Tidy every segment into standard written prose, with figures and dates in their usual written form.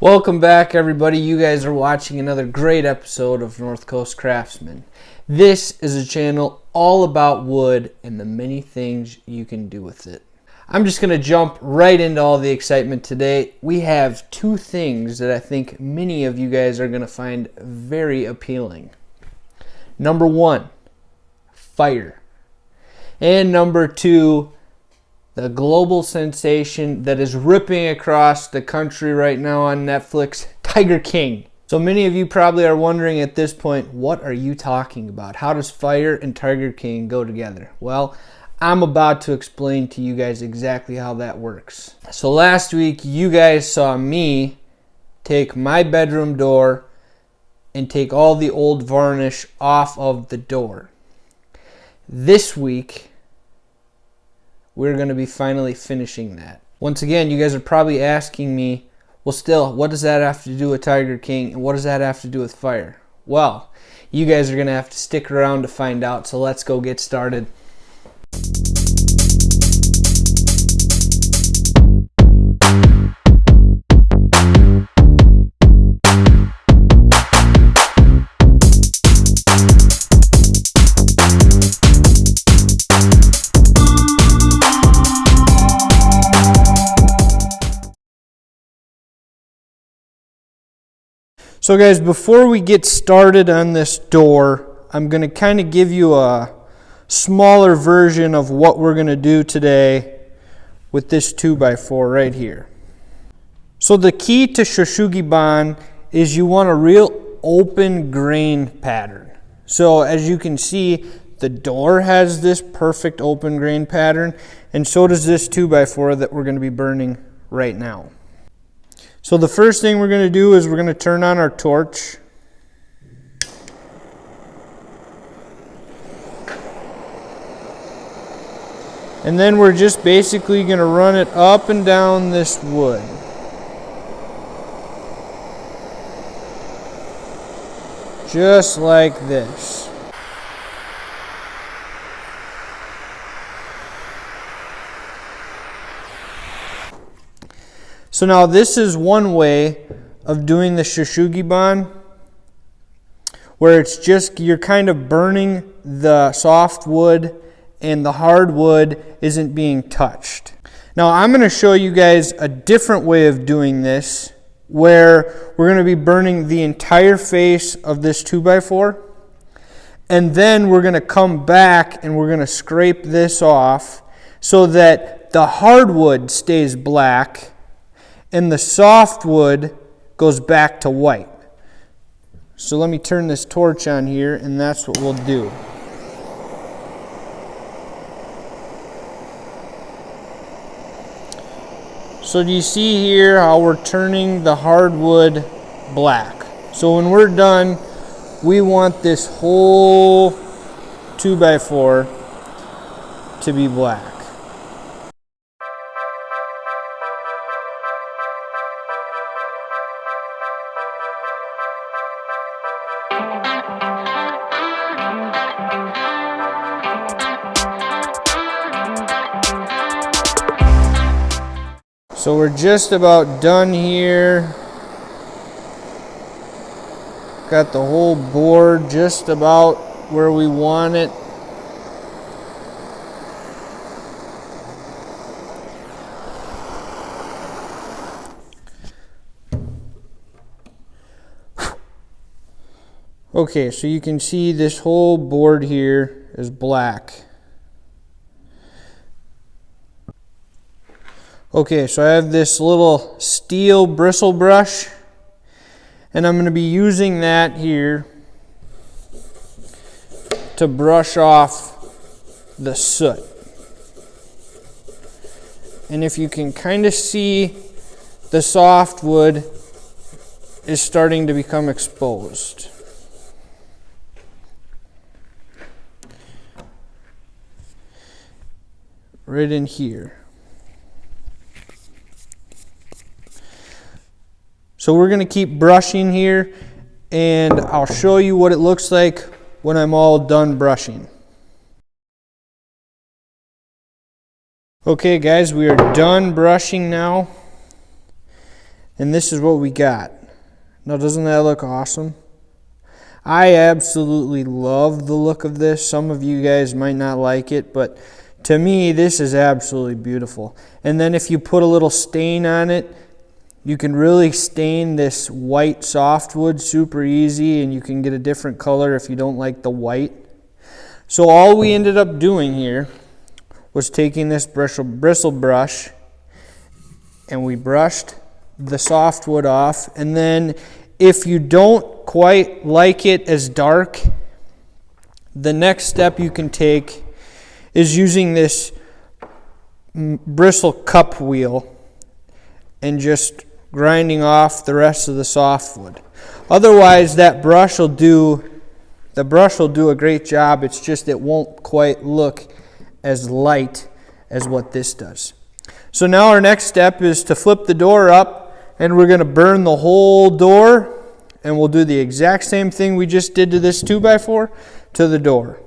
Welcome back, everybody. You guys are watching another great episode of North Coast Craftsman. This is a channel all about wood and the many things you can do with it. I'm just going to jump right into all the excitement today. We have two things that I think many of you guys are going to find very appealing. Number one, fire. And number two, the global sensation that is ripping across the country right now on Netflix, Tiger King. So many of you probably are wondering at this point, what are you talking about? How does fire and Tiger King go together? Well, I'm about to explain to you guys exactly how that works. So last week, you guys saw me take my bedroom door and take all the old varnish off of the door. This week, we're going to be finally finishing that. Once again, you guys are probably asking me, well, still, what does that have to do with Tiger King and what does that have to do with fire? Well, you guys are going to have to stick around to find out, so let's go get started. So guys, before we get started on this door, I'm going to kind of give you a smaller version of what we're going to do today with this 2x4 right here. So the key to Shou Sugi Ban is you want a real open grain pattern. So as you can see, the door has this perfect open grain pattern, and so does this 2x4 that we're going to be burning right now. So the first thing we're going to do is we're going to turn on our torch. And then we're just basically going to run it up and down this wood. Just like this. So now this is one way of doing the Shou Sugi Ban, where it's just you're kind of burning the soft wood and the hard wood isn't being touched. Now I'm going to show you guys a different way of doing this, where we're going to be burning the entire face of this 2x4, and then we're going to come back and we're going to scrape this off so that the hardwood stays black and the softwood goes back to white. So let me turn this torch on here, and that's what we'll do. So do you see here how we're turning the hardwood black? So when we're done, we want this whole 2x4 to be black. So we're just about done here. Got the whole board just about where we want it. Okay, so you can see this whole board here is black. Okay, so I have this little steel bristle brush, and I'm going to be using that here to brush off the soot. And if you can kind of see, the softwood is starting to become exposed. Right in here. So we're going to keep brushing here, and I'll show you what it looks like when I'm all done brushing. Okay guys, we are done brushing now. And this is what we got. Now, doesn't that look awesome? I absolutely love the look of this. Some of you guys might not like it, but to me, this is absolutely beautiful. And then if you put a little stain on it, you can really stain this white softwood super easy, and you can get a different color if you don't like the white. So all we ended up doing here was taking this bristle brush, and we brushed the softwood off. And then if you don't quite like it as dark, the next step you can take is using this bristle cup wheel and just grinding off the rest of the softwood. Otherwise, the brush will do a great job. It's just it won't quite look as light as what this does. So now our next step is to flip the door up, and we're going to burn the whole door, and we'll do the exact same thing we just did to this 2x4 to the door.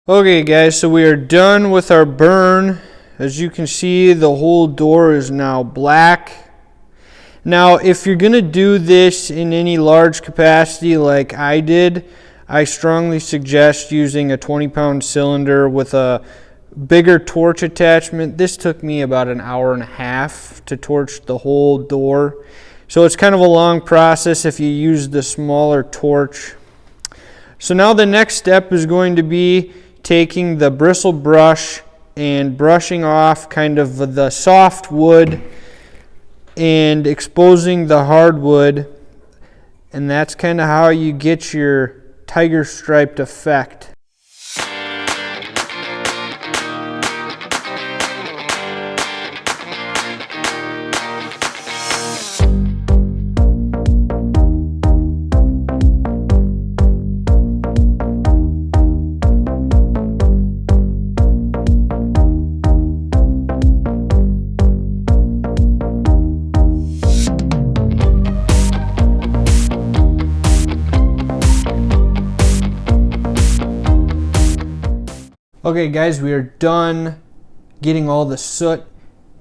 Okay guys, so we are done with our burn. As you can see, the whole door is now black. Now, if you're going to do this in any large capacity like I did, I strongly suggest using a 20-pound cylinder with a bigger torch attachment. This took me about an hour and a half to torch the whole door. So it's kind of a long process if you use the smaller torch. So now the next step is going to be taking the bristle brush and brushing off kind of the soft wood and exposing the hardwood, and that's kind of how you get your tiger striped effect. Okay guys, we are done getting all the soot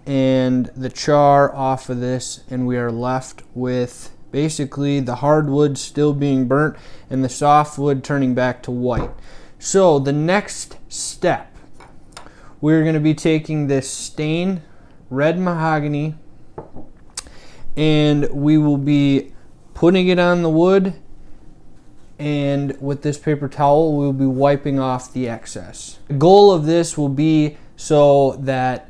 and the char off of this, and we are left with basically the hardwood still being burnt and the softwood turning back to white. So the next step, we're going to be taking this stained red mahogany and we will be putting it on the wood, and with this paper towel we'll be wiping off the excess. The goal of this will be so that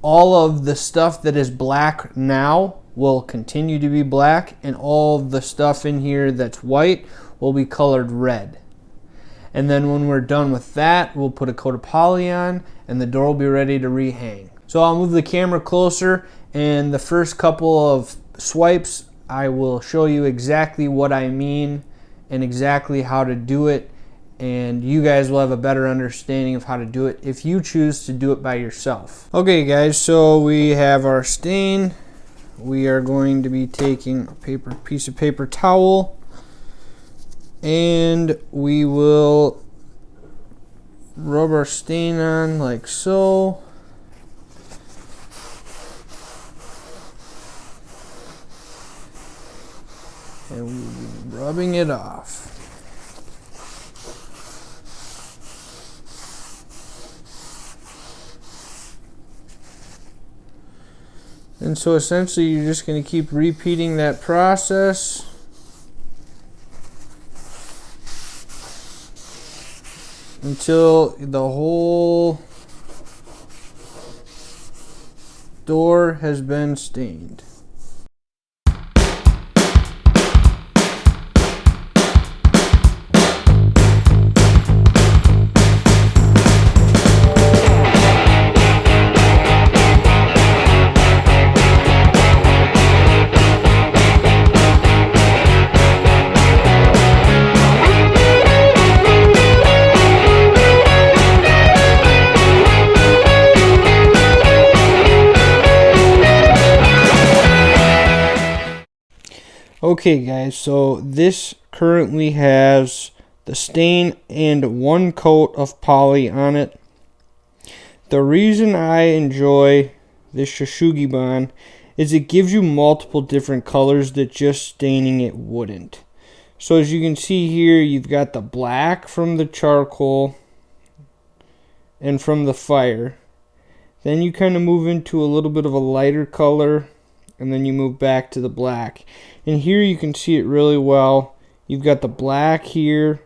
all of the stuff that is black now will continue to be black, and all of the stuff in here that's white will be colored red. And then when we're done with that, we'll put a coat of poly on and the door will be ready to rehang. So I'll move the camera closer, and the first couple of swipes I will show you exactly what I mean and exactly how to do it, and you guys will have a better understanding of how to do it if you choose to do it by yourself. Okay guys, so we have our stain. We are going to be taking a piece of paper towel, and we will rub our stain on like so. And we'll be rubbing it off. And so essentially you're just going to keep repeating that process until the whole door has been stained. Okay guys, so this currently has the stain and one coat of poly on it. The reason I enjoy this Shou Sugi Ban is it gives you multiple different colors that just staining it wouldn't. So as you can see here, you've got the black from the charcoal and from the fire. Then you kind of move into a little bit of a lighter color, and then you move back to the black. And here you can see it really well. You've got the black here,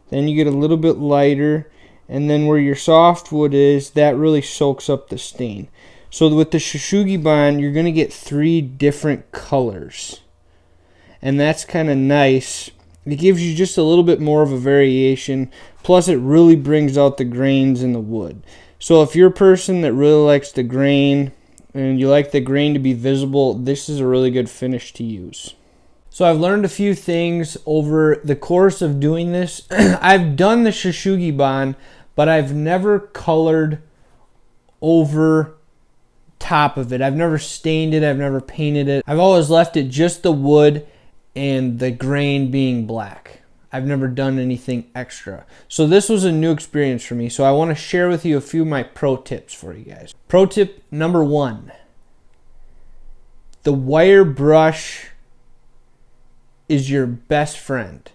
then you get a little bit lighter, and then where your softwood is, that really soaks up the stain. So with the Shou Sugi Ban, you're going to get 3 different colors. And that's kind of nice. It gives you just a little bit more of a variation, plus it really brings out the grains in the wood. So if you're a person that really likes the grain, and you like the grain to be visible, this is a really good finish to use. So I've learned a few things over the course of doing this. I've done the Shou Sugi Ban, but I've never colored over top of it. I've never stained it, I've never painted it. I've always left it just the wood and the grain being black. I've never done anything extra. So this was a new experience for me. So I want to share with you a few of my pro tips for you guys. Pro tip number 1. The wire brush is your best friend.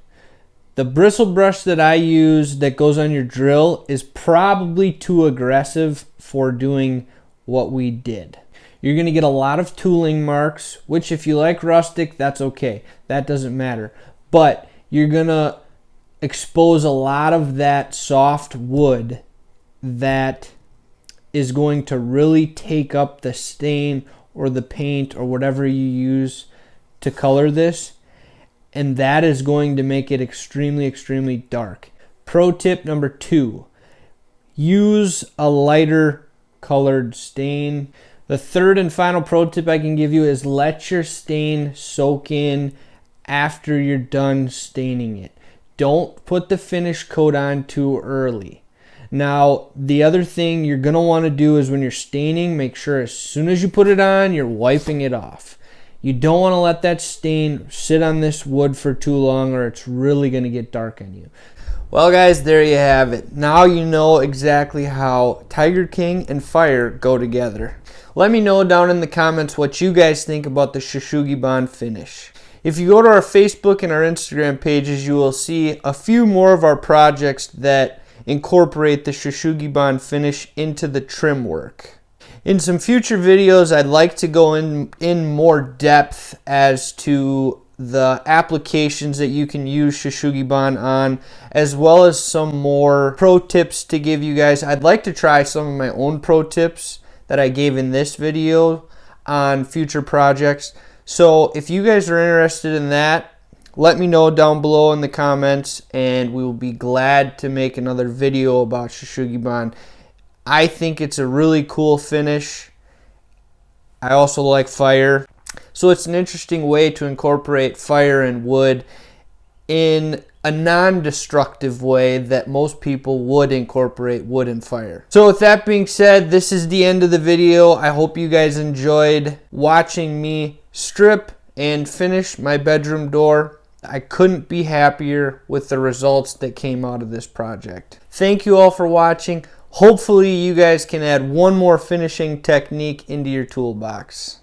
The bristle brush that I use that goes on your drill is probably too aggressive for doing what we did. You're going to get a lot of tooling marks, which if you like rustic, that's okay. That doesn't matter. But you're going to expose a lot of that soft wood that is going to really take up the stain or the paint or whatever you use to color this. And that is going to make it extremely, extremely dark. Pro tip number 2, use a lighter colored stain. The third and final pro tip I can give you is let your stain soak in after you're done staining it. Don't put the finish coat on too early. Now, the other thing you're going to want to do is when you're staining, make sure as soon as you put it on, you're wiping it off. You don't want to let that stain sit on this wood for too long or it's really going to get dark on you. Well guys, there you have it. Now you know exactly how Tiger King and fire go together. Let me know down in the comments what you guys think about the Shou Sugi Ban finish. If you go to our Facebook and our Instagram pages, you will see a few more of our projects that incorporate the Shou Sugi Ban finish into the trim work. In some future videos, I'd like to go in more depth as to the applications that you can use Shou Sugi Ban on, as well as some more pro tips to give you guys. I'd like to try some of my own pro tips that I gave in this video on future projects. So if you guys are interested in that, let me know down below in the comments and we will be glad to make another video about Shou Sugi Ban. I think it's a really cool finish. I also like fire. So it's an interesting way to incorporate fire and wood in a non-destructive way that most people would incorporate wood and fire. So with that being said, this is the end of the video. I hope you guys enjoyed watching me strip and finish my bedroom door. I couldn't be happier with the results that came out of this project. Thank you all for watching. Hopefully you guys can add one more finishing technique into your toolbox.